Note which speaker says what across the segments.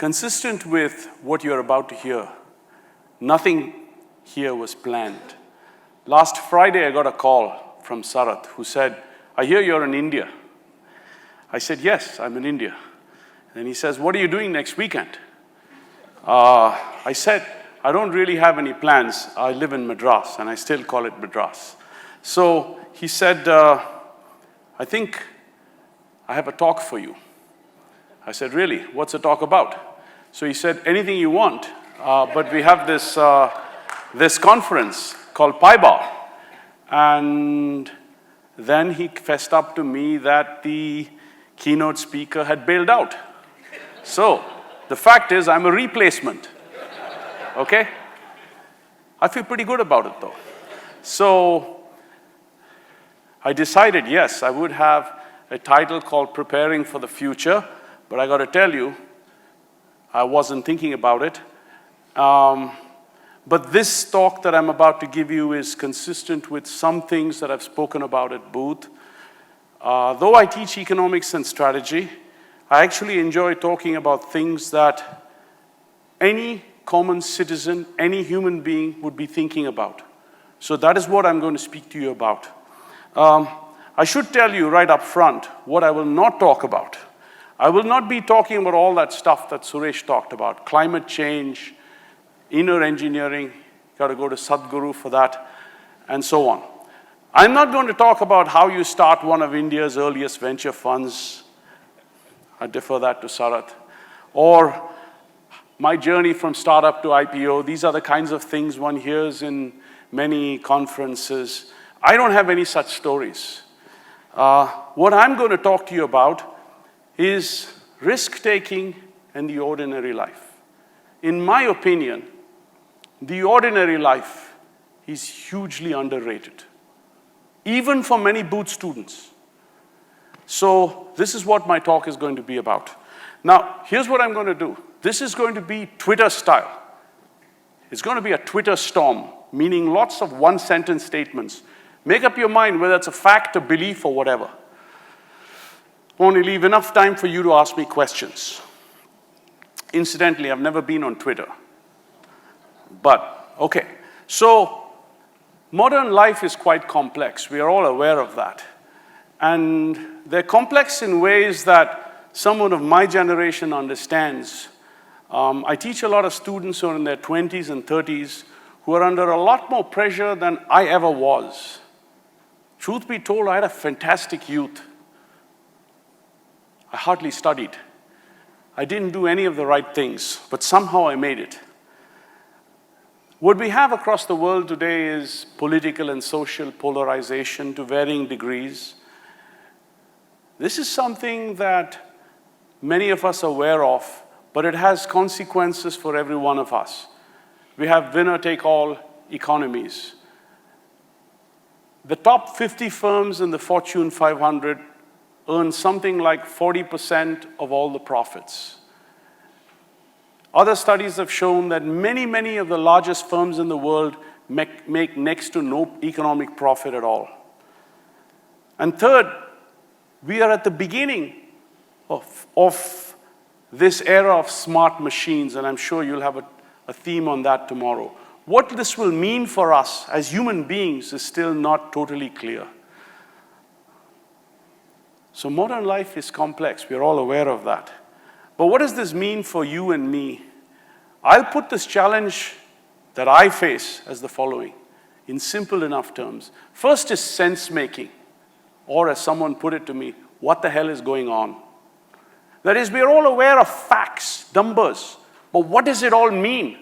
Speaker 1: Consistent with what you're about to hear, nothing here was planned. Last Friday, I got a call from Sarath who said, I hear you're in India. I said, yes, I'm in India. And he says, what are you doing next weekend? I said, I don't really have any plans. I live in Madras, and I still call it Madras. So he said, I think I have a talk for you. I said, really? What's the talk about? So he said, anything you want, but we have this conference called PIBAR. And then he fessed up to me that the keynote speaker had bailed out. So the fact is, I'm a replacement. Okay? I feel pretty good about it, though. So I decided, yes, I would have a title called Preparing for the Future, but I got to tell you, I wasn't thinking about it. But this talk that I'm about to give you is consistent with some things that I've spoken about at Booth. Though I teach economics and strategy, I actually enjoy talking about things that any common citizen, any human being would be thinking about. So that is what I'm going to speak to you about. I should tell you right up front what I will not talk about. I will not be talking about all that stuff that Suresh talked about, climate change, inner engineering, got to go to Sadhguru for that, and so on. I'm not going to talk about how you start one of India's earliest venture funds. I defer that to Sarath. Or my journey from startup to IPO. These are the kinds of things one hears in many conferences. I don't have any such stories. What I'm going to talk to you about is risk-taking and the ordinary life. In my opinion, the ordinary life is hugely underrated, even for many Booth students. So this is what my talk is going to be about. Now, here's what I'm going to do. This is going to be Twitter style. It's going to be a Twitter storm, meaning lots of one-sentence statements. Make up your mind whether it's a fact, a belief, or whatever. I want to leave enough time for you to ask me questions. Incidentally, I've never been on Twitter. But, okay. So, modern life is quite complex. We are all aware of that. And they're complex in ways that someone of my generation understands. I teach a lot of students who are in their 20s and 30s who are under a lot more pressure than I ever was. Truth be told, I had a fantastic youth. I hardly studied. I didn't do any of the right things, but somehow I made it. What we have across the world today is political and social polarization to varying degrees. This is something that many of us are aware of, but it has consequences for every one of us. We have winner-take-all economies. The top 50 firms in the Fortune 500 earn something like 40% of all the profits. Other studies have shown that many of the largest firms in the world make next to no economic profit at all. And third, we are at the beginning of this era of smart machines, and I'm sure you'll have a theme on that tomorrow. What this will mean for us as human beings is still not totally clear. So modern life is complex. We're all aware of that. But what does this mean for you and me? I'll put this challenge that I face as the following, in simple enough terms. First is sense-making, or as someone put it to me, what the hell is going on? That is, we're all aware of facts, numbers, but what does it all mean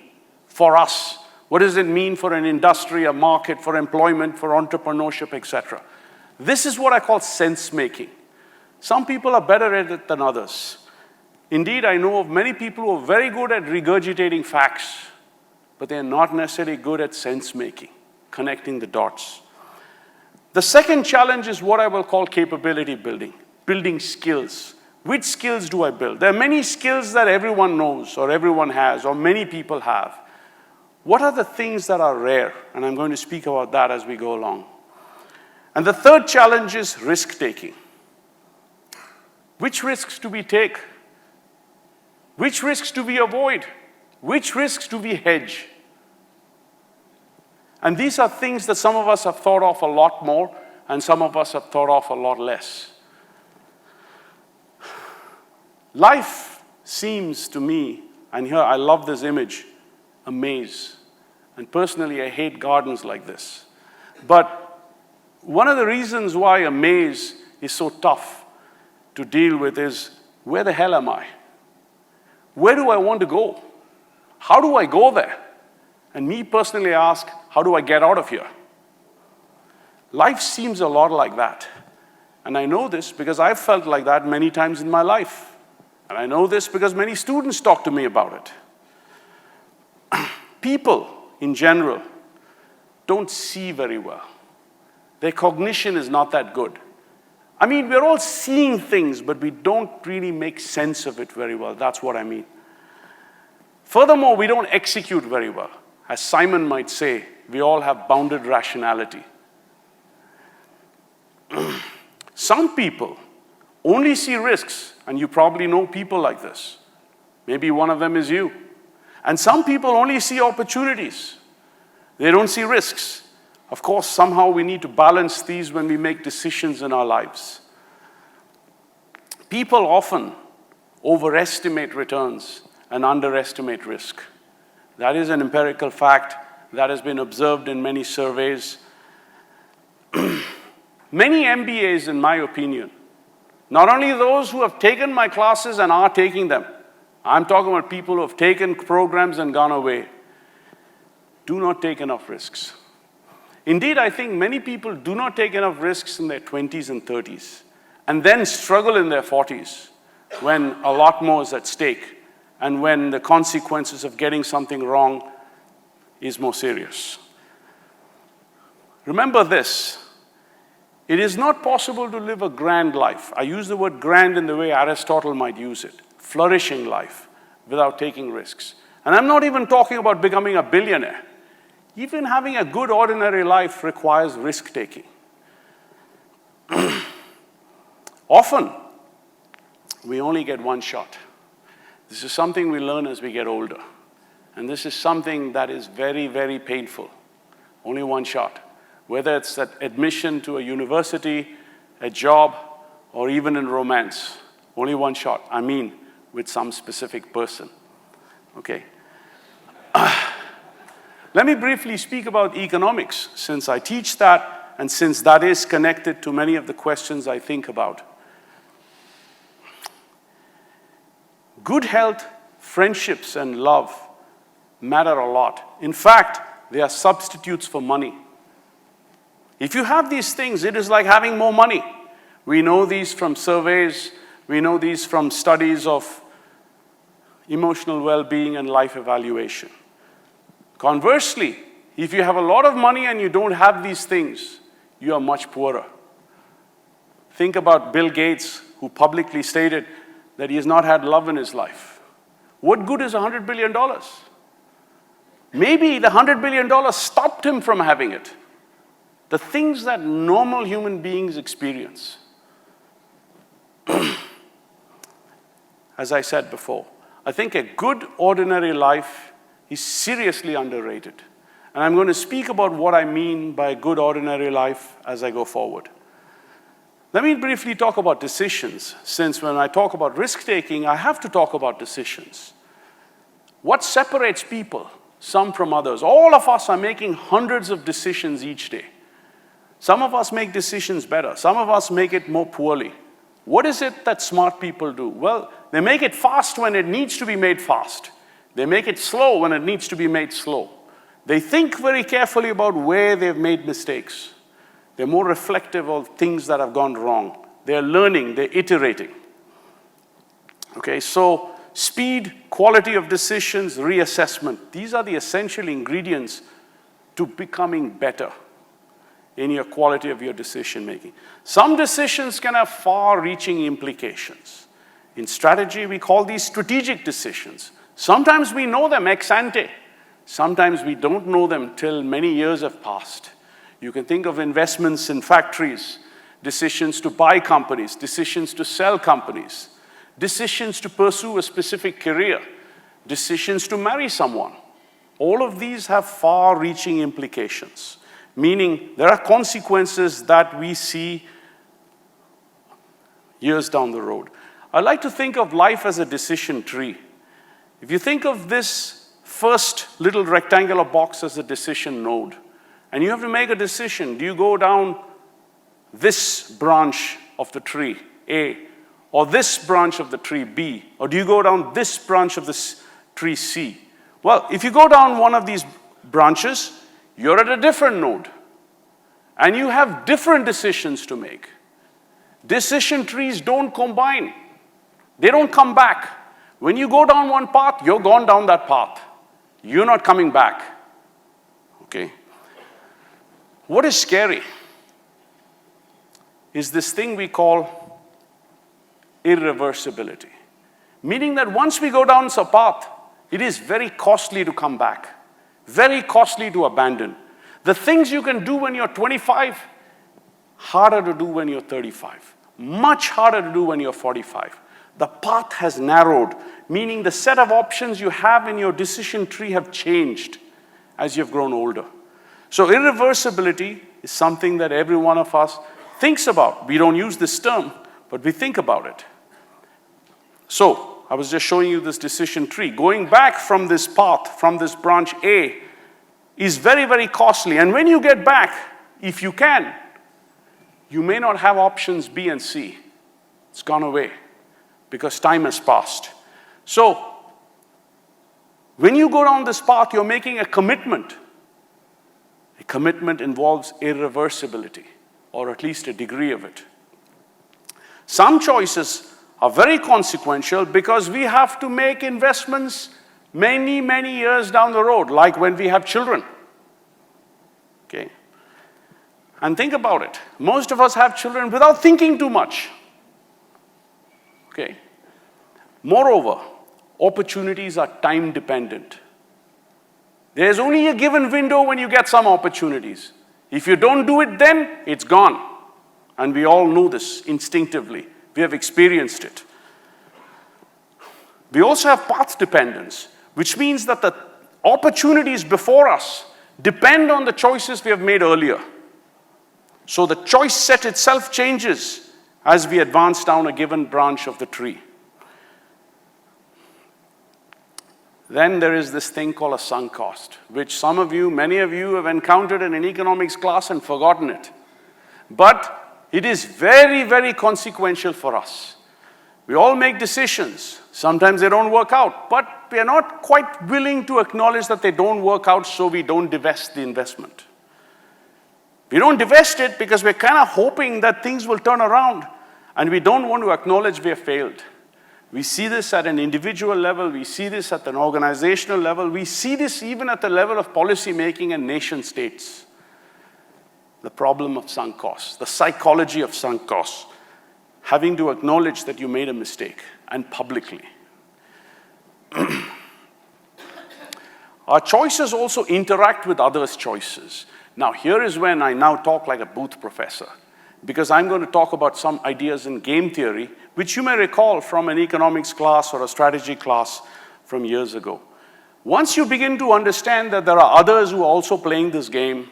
Speaker 1: for us? What does it mean for an industry, a market, for employment, for entrepreneurship, etc.? This is what I call sense-making. Some people are better at it than others. Indeed, I know of many people who are very good at regurgitating facts, but they're not necessarily good at sense-making, connecting the dots. The second challenge is what I will call capability building, building skills. Which skills do I build? There are many skills that everyone knows, or everyone has, or many people have. What are the things that are rare? And I'm going to speak about that as we go along. And the third challenge is risk-taking. Which risks do we take? Which risks do we avoid? Which risks do we hedge? And these are things that some of us have thought of a lot more, and some of us have thought of a lot less. Life seems to me, and here I love this image, a maze. And personally, I hate gardens like this. But one of the reasons why a maze is so tough to deal with is, where the hell am I? Where do I want to go? How do I go there? And me personally ask, how do I get out of here? Life seems a lot like that. And I know this because I've felt like that many times in my life. And I know this because many students talk to me about it. People, in general, don't see very well. Their cognition is not that good. I mean, we're all seeing things, but we don't really make sense of it very well. That's what I mean. Furthermore, we don't execute very well. As Simon might say, we all have bounded rationality. Some people only see risks, and you probably know people like this. Maybe one of them is you. And some people only see opportunities. They don't see risks. Of course, somehow we need to balance these when we make decisions in our lives. People often overestimate returns and underestimate risk. That is an empirical fact that has been observed in many surveys. Many MBAs, in my opinion, not only those who have taken my classes and are taking them, I'm talking about people who have taken programs and gone away, do not take enough risks. Indeed, I think many people do not take enough risks in their 20s and 30s, and then struggle in their 40s when a lot more is at stake and when the consequences of getting something wrong is more serious. Remember this. It is not possible to live a grand life. I use the word grand in the way Aristotle might use it, flourishing life, without taking risks. And I'm not even talking about becoming a billionaire. Even having a good ordinary life requires risk-taking. Often, we only get one shot. This is something we learn as we get older. And this is something that is very, very painful. Only one shot. Whether it's that admission to a university, a job, or even in romance. Only one shot. I mean, with some specific person. Okay. Let me briefly speak about economics, since I teach that, and since that is connected to many of the questions I think about. Good health, friendships, and love matter a lot. In fact, they are substitutes for money. If you have these things, it is like having more money. We know these from surveys. We know these from studies of emotional well-being and life evaluation. Conversely, if you have a lot of money and you don't have these things, you are much poorer. Think about Bill Gates, who publicly stated that he has not had love in his life. What good is $100 billion? Maybe the $100 billion stopped him from having it. The things that normal human beings experience. As I said before, I think a good ordinary life is seriously underrated. And I'm going to speak about what I mean by good ordinary life as I go forward. Let me briefly talk about decisions, since when I talk about risk-taking, I have to talk about decisions. What separates people, some from others? All of us are making hundreds of decisions each day. Some of us make decisions better. Some of us make it more poorly. What is it that smart people do? Well, they make it fast when it needs to be made fast. They make it slow when it needs to be made slow. They think very carefully about where they've made mistakes. They're more reflective of things that have gone wrong. They're learning, they're iterating. Okay, so speed, quality of decisions, reassessment. These are the essential ingredients to becoming better in your quality of your decision making. Some decisions can have far-reaching implications. In strategy, we call these strategic decisions. Sometimes we know them ex ante. Sometimes we don't know them till many years have passed. You can think of investments in factories, decisions to buy companies, decisions to sell companies, decisions to pursue a specific career, decisions to marry someone. All of these have far-reaching implications, meaning there are consequences that we see years down the road. I like to think of life as a decision tree. If you think of this first little rectangular box as a decision node, and you have to make a decision, do you go down this branch of the tree, A, or this branch of the tree, B, or do you go down this branch of this tree, C? Well, if you go down one of these branches, you're at a different node, and you have different decisions to make. Decision trees don't combine. They don't come back. When you go down one path, you're gone down that path. You're not coming back. Okay? What is scary is this thing we call irreversibility. Meaning that once we go down a path, it is very costly to come back, very costly to abandon. The things you can do when you're 25, harder to do when you're 35. Much harder to do when you're 45. The path has narrowed, meaning the set of options you have in your decision tree have changed as you've grown older. So irreversibility is something that every one of us thinks about. We don't use this term, but we think about it. So I was just showing you this decision tree. Going back from this path, from this branch A, is very, very costly. And when you get back, if you can, you may not have options B and C. It's gone away because time has passed. So when you go down this path, you're making a commitment. A commitment involves irreversibility, or at least a degree of it. Some choices are very consequential because we have to make investments many, many years down the road, like when we have children. Okay? And think about it. Most of us have children without thinking too much. Okay? Moreover, opportunities are time dependent. There's only a given window when you get some opportunities. If you don't do it then, it's gone. And we all know this instinctively. We have experienced it. We also have path dependence, which means that the opportunities before us depend on the choices we have made earlier. So the choice set itself changes as we advance down a given branch of the tree. Then there is this thing called a sunk cost, which some of you, many of you have encountered in an economics class and forgotten it. But it is very, very consequential for us. We all make decisions. Sometimes they don't work out, but we are not quite willing to acknowledge that they don't work out, so we don't divest the investment. We don't divest it because we're kind of hoping that things will turn around, and we don't want to acknowledge we have failed. We see this at an individual level, we see this at an organizational level, we see this even at the level of policy making and nation states. The problem of sunk costs, the psychology of sunk costs, having to acknowledge that you made a mistake, and publicly. Our choices also interact with others' choices. Now, here is when I now talk like a booth professor, because I'm going to talk about some ideas in game theory, which you may recall from an economics class or a strategy class from years ago. Once you begin to understand that there are others who are also playing this game,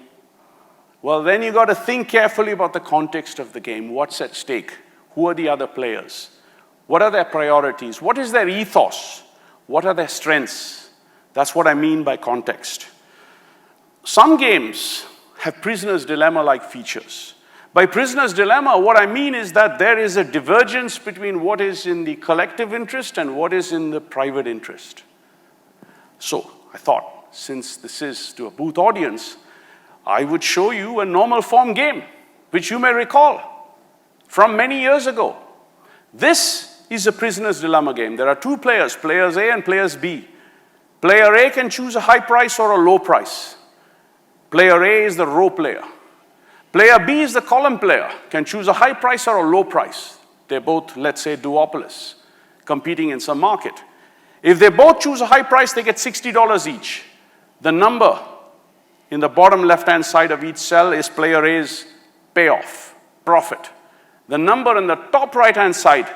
Speaker 1: well, then you got to think carefully about the context of the game. What's at stake? Who are the other players? What are their priorities? What is their ethos? What are their strengths? That's what I mean by context. Some games have prisoner's dilemma-like features. By prisoner's dilemma, what I mean is that there is a divergence between what is in the collective interest and what is in the private interest. So I thought, since this is to a booth audience, I would show you a normal form game, which you may recall from many years ago. This is a prisoner's dilemma game. There are two players, players A and players B. Player A can choose a high price or a low price. Player A is the row player. Player B is the column player, can choose a high price or a low price. They're both, let's say, duopolists, competing in some market. If they both choose a high price, they get $60 each. The number in the bottom left-hand side of each cell is player A's payoff, profit. The number in the top right-hand side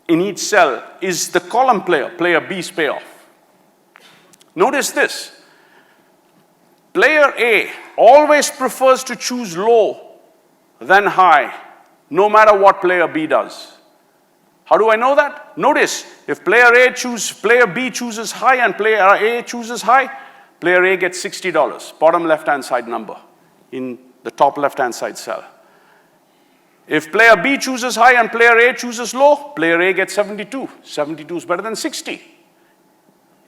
Speaker 1: in each cell is the column player, player B's payoff. Notice this. Player A always prefers to choose low than high, no matter what player B does. How do I know that? Notice, if player B chooses high and player A chooses high, player A gets $60, bottom left-hand side number, in the top left-hand side cell. If player B chooses high and player A chooses low, player A gets 72. 72 is better than 60.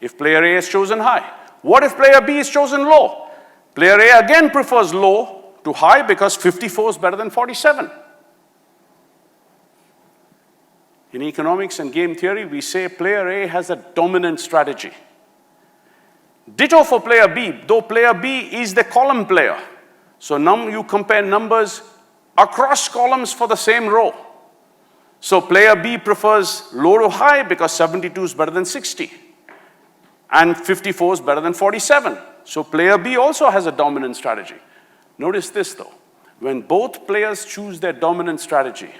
Speaker 1: If player A is chosen high. What if player B is chosen low? Player A again prefers low to high because 54 is better than 47. In economics and game theory, we say player A has a dominant strategy. Ditto for player B, though player B is the column player. So now you compare numbers across columns for the same row. So player B prefers low to high because 72 is better than 60. And 54 is better than 47. So player B also has a dominant strategy. Notice this though. When both players choose their dominant strategy,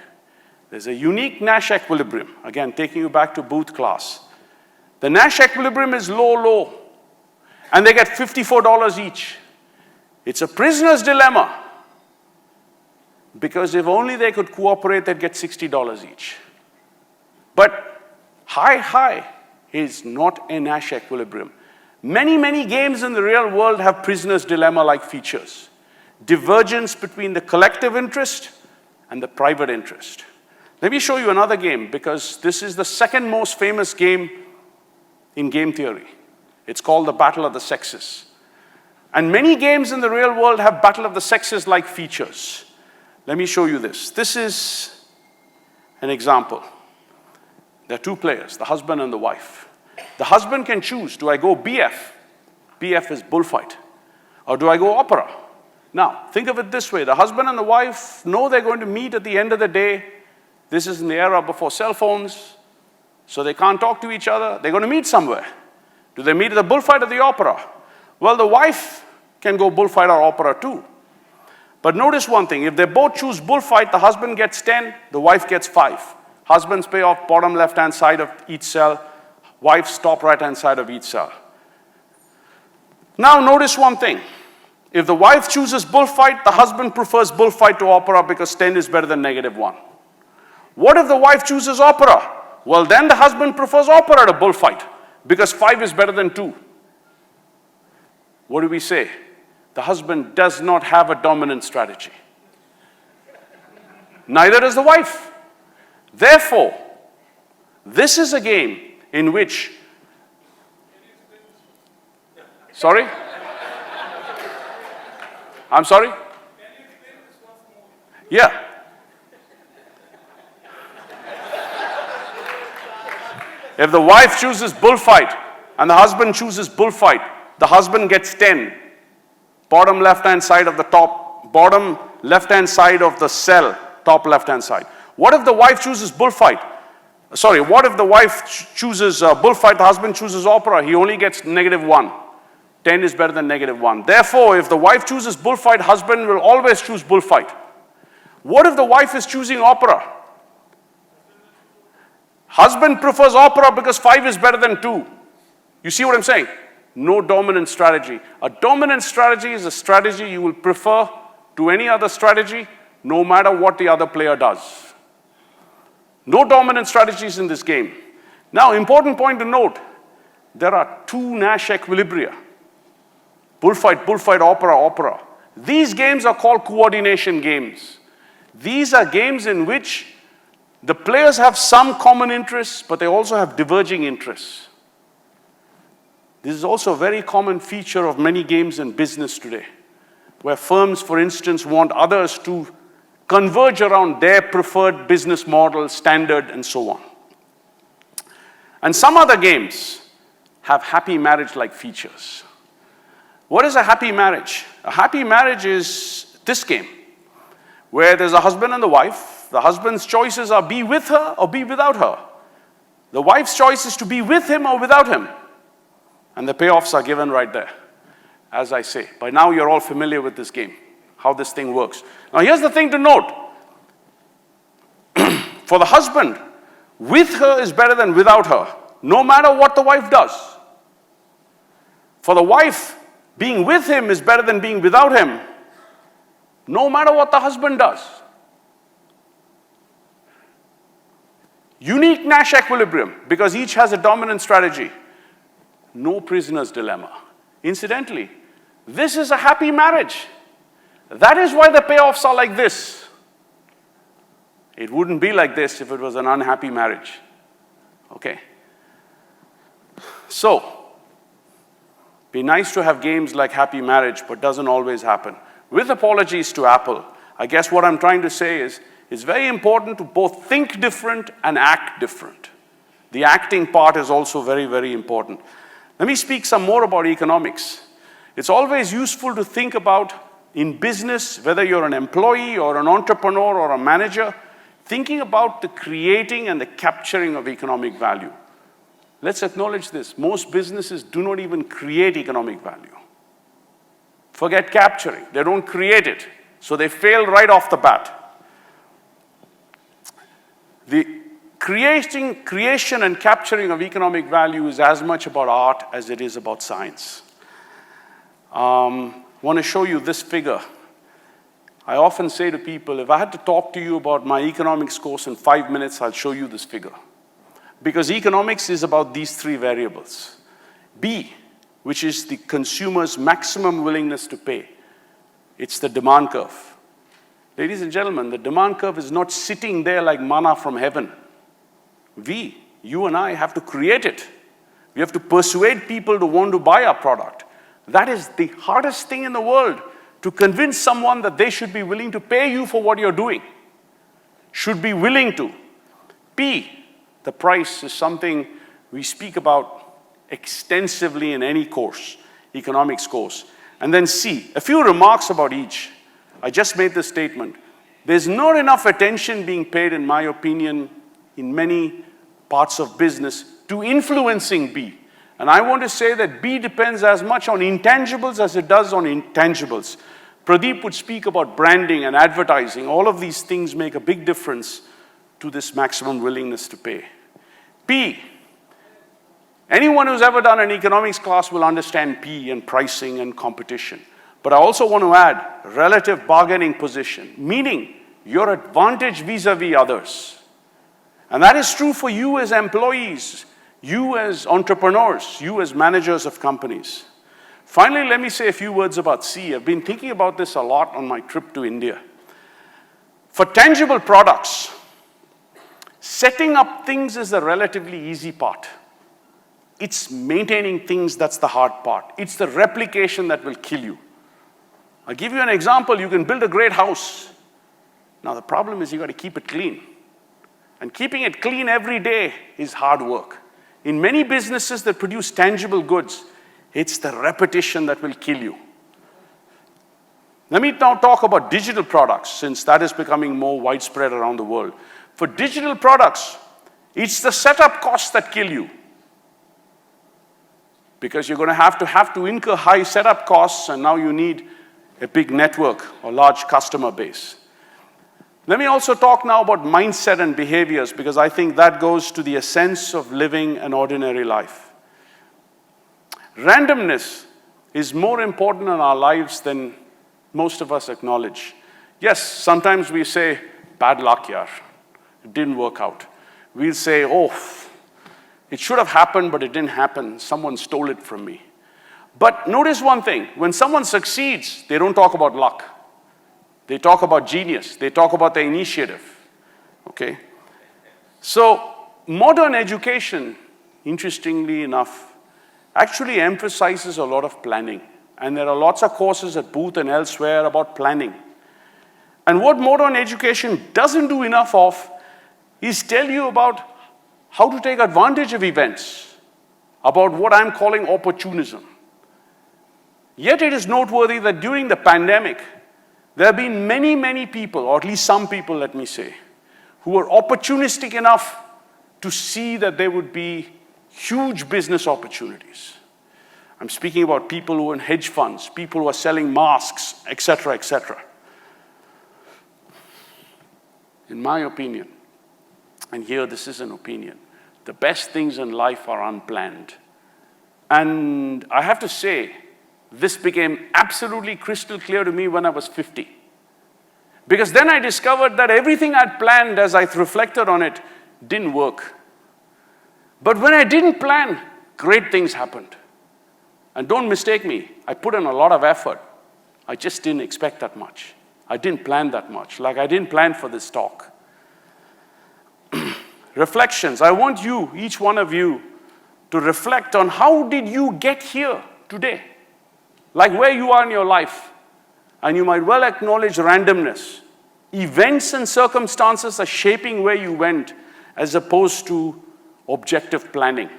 Speaker 1: there's a unique Nash equilibrium. Again, taking you back to Booth class. The Nash equilibrium is low. And they get $54 each. It's a prisoner's dilemma. Because if only they could cooperate, they'd get $60 each. But high is not a Nash equilibrium. Many games in the real world have prisoner's dilemma-like features. Divergence between the collective interest and the private interest. Let me show you another game, because this is the second most famous game in game theory. It's called the Battle of the Sexes. And many games in the real world have Battle of the Sexes-like features. Let me show you this. This is an example. There are two players, the husband and the wife. The husband can choose, do I go BF? BF is bullfight. Or do I go opera? Now, think of it this way. The husband and the wife know they're going to meet at the end of the day. This is in the era before cell phones, so they can't talk to each other. They're going to meet somewhere. Do they meet at the bullfight or the opera? Well, the wife can go bullfight or opera too. But notice one thing. If they both choose bullfight, the husband gets 10, the wife gets 5. Husband's payoff, bottom left-hand side of each cell. Wife's top right-hand side of each cell. Now notice one thing. If the wife chooses bullfight, the husband prefers bullfight to opera because 10 is better than -1. What if the wife chooses opera? Well, then the husband prefers opera to bullfight because 5 is better than 2. What do we say? The husband does not have a dominant strategy. Neither does the wife. Therefore, this is a game in which... Sorry? I'm sorry? Yeah. If the wife chooses bullfight and the husband chooses bullfight, the husband gets 10. Bottom left-hand side of the top, bottom left-hand side of the cell, top left-hand side. What if the wife chooses bullfight? Sorry, what if the wife chooses bullfight, the husband chooses opera? He only gets -1. 10 is better than -1. Therefore, if the wife chooses bullfight, husband will always choose bullfight. What if the wife is choosing opera? Husband prefers opera because 5 is better than 2. You see what I'm saying? No dominant strategy. A dominant strategy is a strategy you will prefer to any other strategy, no matter what the other player does. No dominant strategies in this game. Now, important point to note, there are 2 Nash equilibria. Bullfight, bullfight, opera, opera. These games are called coordination games. These are games in which the players have some common interests, but they also have diverging interests. This is also a very common feature of many games in business today, where firms, for instance, want others to converge around their preferred business model, standard, and so on. And some other games have happy marriage-like features. What is a happy marriage? A happy marriage is this game, where there's a husband and the wife. The husband's choices are be with her or be without her. The wife's choice is to be with him or without him. And the payoffs are given right there. As I say, by now you're all familiar with this game, how this thing works. Now here's the thing to note. For the husband, with her is better than without her, no matter what the wife does. For the wife, being with him is better than being without him, no matter what the husband does. Unique Nash equilibrium, because each has a dominant strategy. No prisoner's dilemma. Incidentally, this is a happy marriage. That is why the payoffs are like this. It wouldn't be like this if it was an unhappy marriage. Okay? So, be nice to have games like happy marriage, but doesn't always happen. With apologies to Apple, I guess what I'm trying to say is, it's very important to both think different and act different. The acting part is also very, very important. Let me speak some more about economics. It's always useful to think about, in business, whether you're an employee or an entrepreneur or a manager, thinking about the creating and the capturing of economic value. Let's acknowledge this. Most businesses do not even create economic value. Forget capturing. They don't create it. So they fail right off the bat. The creation and capturing of economic value is as much about art as it is about science. I want to show you this figure. I often say to people, if I had to talk to you about my economics course in 5 minutes, I'll show you this figure. Because economics is about these three variables. B, which is the consumer's maximum willingness to pay. It's the demand curve. Ladies and gentlemen, the demand curve is not sitting there like manna from heaven. We, you and I, have to create it. We have to persuade people to want to buy our product. That is the hardest thing in the world, to convince someone that they should be willing to pay you for what you're doing. Should be willing to. P, the price, is something we speak about extensively in any course, economics course. And then C, a few remarks about each. I just made this statement. There's not enough attention being paid, in my opinion, in many parts of business to influencing B. And I want to say that B depends as much on intangibles as it does on intangibles. Pradeep would speak about branding and advertising. All of these things make a big difference to this maximum willingness to pay. P. Anyone who's ever done an economics class will understand P and pricing and competition. But I also want to add relative bargaining position, meaning your advantage vis-a-vis others. And that is true for you as employees, you as entrepreneurs, you as managers of companies. Finally, let me say a few words about C. I've been thinking about this a lot on my trip to India. For tangible products, setting up things is the relatively easy part. It's maintaining things that's the hard part. It's the replication that will kill you. I'll give you an example. You can build a great house. Now the problem is you got to keep it clean. And keeping it clean every day is hard work. In many businesses that produce tangible goods, it's the repetition that will kill you. Let me now talk about digital products, since that is becoming more widespread around the world. For digital products, it's the setup costs that kill you. Because you're going to have to incur high setup costs, and now you need a big network or large customer base. Let me also talk now about mindset and behaviors, because I think that goes to the essence of living an ordinary life. Randomness is more important in our lives than most of us acknowledge. Yes, sometimes we say, bad luck, yaar. It didn't work out. We'll say, oh, it should have happened, but it didn't happen. Someone stole it from me. But notice one thing. When someone succeeds, they don't talk about luck. They talk about genius. They talk about the initiative. Okay? So, modern education, interestingly enough, actually emphasizes a lot of planning. And there are lots of courses at Booth and elsewhere about planning. And what modern education doesn't do enough of is tell you about how to take advantage of events, about what I'm calling opportunism. Yet it is noteworthy that during the pandemic, there have been many, many people, or at least some people, let me say, who were opportunistic enough to see that there would be huge business opportunities. I'm speaking about people who are in hedge funds, people who are selling masks, etc., etc. In my opinion, And here, this is an opinion. The best things in life are unplanned. And I have to say, this became absolutely crystal clear to me when I was 50. Because then I discovered that everything I'd planned as I reflected on it didn't work. But when I didn't plan, great things happened. And don't mistake me, I put in a lot of effort. I just didn't expect that much. I didn't plan that much. Like I didn't plan for this talk. Reflections. I want you, each one of you, to reflect on how did you get here today? Like where you are in your life. And you might well acknowledge randomness. Events and circumstances are shaping where you went as opposed to objective planning.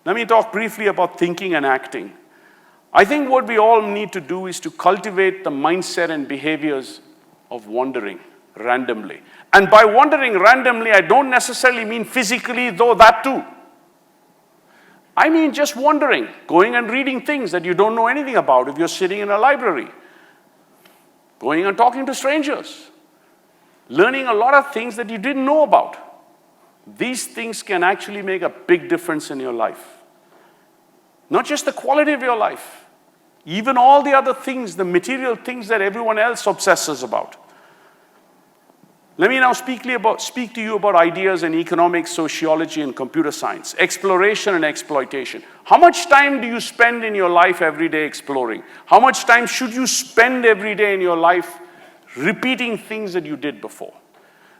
Speaker 1: Let me talk briefly about thinking and acting. I think what we all need to do is to cultivate the mindset and behaviors of wandering randomly. And by wandering randomly, I don't necessarily mean physically, though that too. I mean just wandering, going and reading things that you don't know anything about if you're sitting in a library. Going and talking to strangers. Learning a lot of things that you didn't know about. These things can actually make a big difference in your life. Not just the quality of your life, even all the other things, the material things that everyone else obsesses about. Let me now speak to you about ideas in economics, sociology, and computer science, exploration and exploitation. How much time do you spend in your life every day exploring? How much time should you spend every day in your life repeating things that you did before?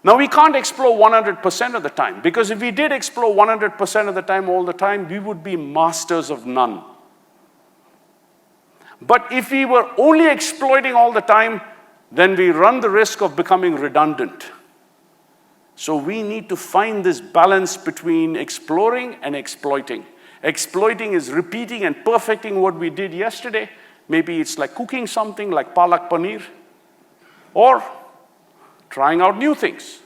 Speaker 1: Now, we can't explore 100% of the time, because if we did explore 100% of the time all the time, we would be masters of none. But if we were only exploiting all the time, then we run the risk of becoming redundant. So we need to find this balance between exploring and exploiting. Exploiting is repeating and perfecting what we did yesterday. Maybe it's like cooking something like palak paneer, or trying out new things.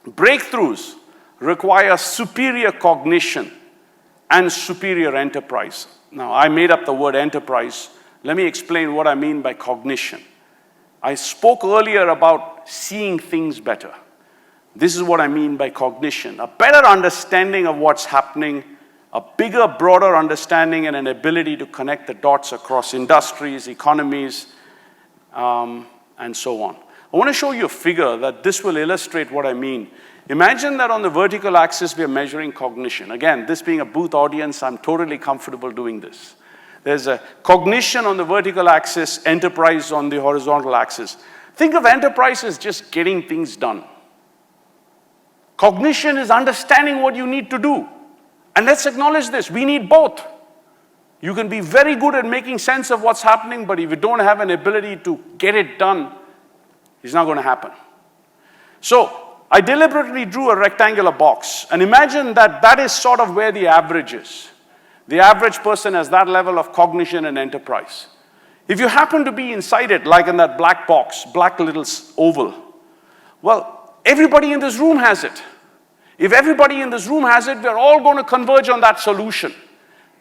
Speaker 1: Breakthroughs require superior cognition and superior enterprise. Now, I made up the word enterprise. Let me explain what I mean by cognition. I spoke earlier about seeing things better. This is what I mean by cognition. A better understanding of what's happening, a bigger, broader understanding, and an ability to connect the dots across industries, economies, and so on. I want to show you a figure that this will illustrate what I mean. Imagine that on the vertical axis we are measuring cognition. Again, this being a booth audience, I'm totally comfortable doing this. There's a cognition on the vertical axis, enterprise on the horizontal axis. Think of enterprise as just getting things done. Cognition is understanding what you need to do. And let's acknowledge this, we need both. You can be very good at making sense of what's happening, but if you don't have an ability to get it done, it's not going to happen. So, I deliberately drew a rectangular box, and imagine that that is sort of where the average is. The average person has that level of cognition and enterprise. If you happen to be inside it, like in that black box, black little oval, well, everybody in this room has it. If everybody in this room has it, we're all going to converge on that solution,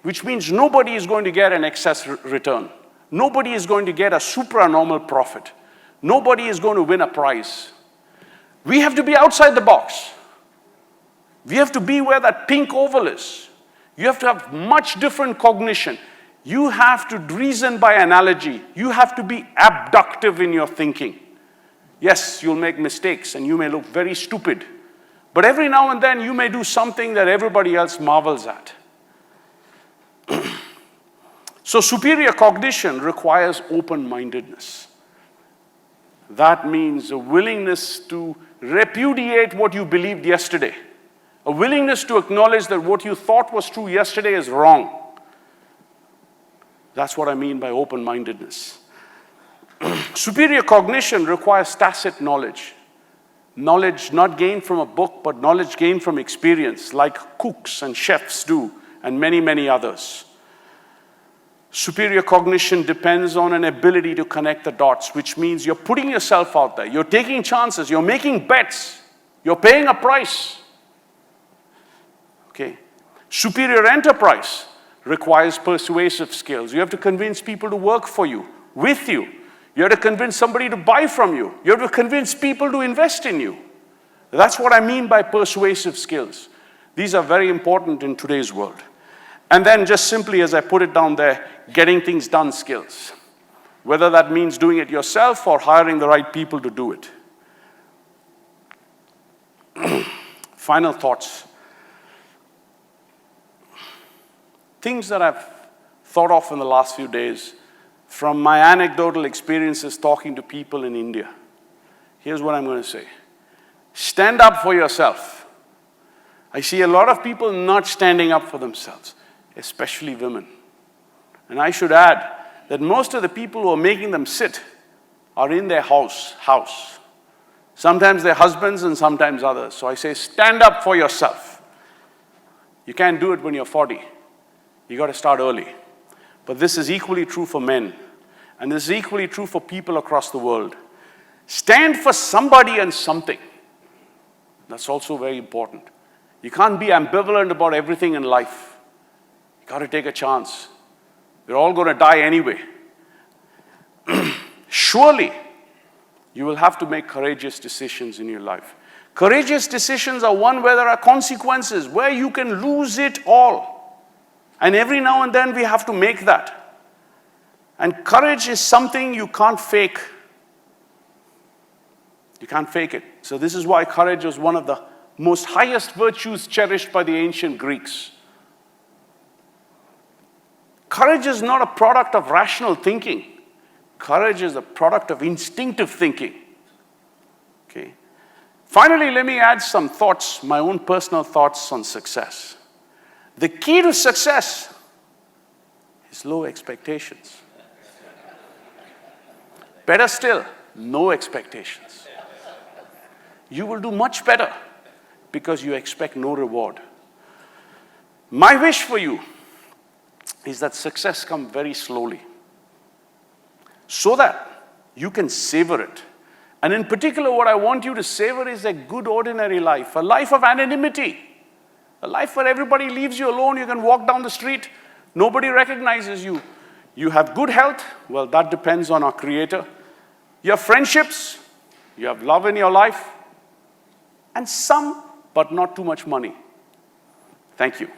Speaker 1: which means nobody is going to get an excess return. Nobody is going to get a supranormal profit. Nobody is going to win a prize. We have to be outside the box. We have to be where that pink oval is. You have to have much different cognition. You have to reason by analogy. You have to be abductive in your thinking. Yes, you'll make mistakes and you may look very stupid. But every now and then you may do something that everybody else marvels at. So superior cognition requires open-mindedness. That means a willingness to repudiate what you believed yesterday. A willingness to acknowledge that what you thought was true yesterday is wrong. That's what I mean by open-mindedness. Superior cognition requires tacit knowledge. Knowledge not gained from a book, but knowledge gained from experience, like cooks and chefs do, and many, many others. Superior cognition depends on an ability to connect the dots, which means you're putting yourself out there, you're taking chances, you're making bets, you're paying a price. Okay. Superior enterprise requires persuasive skills. You have to convince people to work for you, with you. You have to convince somebody to buy from you. You have to convince people to invest in you. That's what I mean by persuasive skills. These are very important in today's world. And then just simply, as I put it down there, getting things done skills. Whether that means doing it yourself or hiring the right people to do it. Final thoughts. Things that I've thought of in the last few days from my anecdotal experiences talking to people in India. Here's what I'm going to say. Stand up for yourself. I see a lot of people not standing up for themselves, especially women. And I should add that most of the people who are making them sit are in their house. Sometimes their husbands and sometimes others. So I say, stand up for yourself. You can't do it when you're 40. You got to start early. But this is equally true for men. And this is equally true for people across the world. Stand for somebody and something. That's also very important. You can't be ambivalent about everything in life. You got to take a chance. We're all going to die anyway. Surely, you will have to make courageous decisions in your life. Courageous decisions are one where there are consequences, where you can lose it all. And every now and then we have to make that. And courage is something you can't fake. You can't fake it. So this is why courage was one of the most highest virtues cherished by the ancient Greeks. Courage is not a product of rational thinking. Courage is a product of instinctive thinking. Okay. Finally, let me add some thoughts, my own personal thoughts on success. The key to success is low expectations. Better still, no expectations. You will do much better because you expect no reward. My wish for you is that success come very slowly so that you can savor it. And in particular, what I want you to savor is a good ordinary life, a life of anonymity. A life where everybody leaves you alone, you can walk down the street, nobody recognizes you. You have good health, well, that depends on our Creator. You have friendships, you have love in your life, and some, but not too much money. Thank you.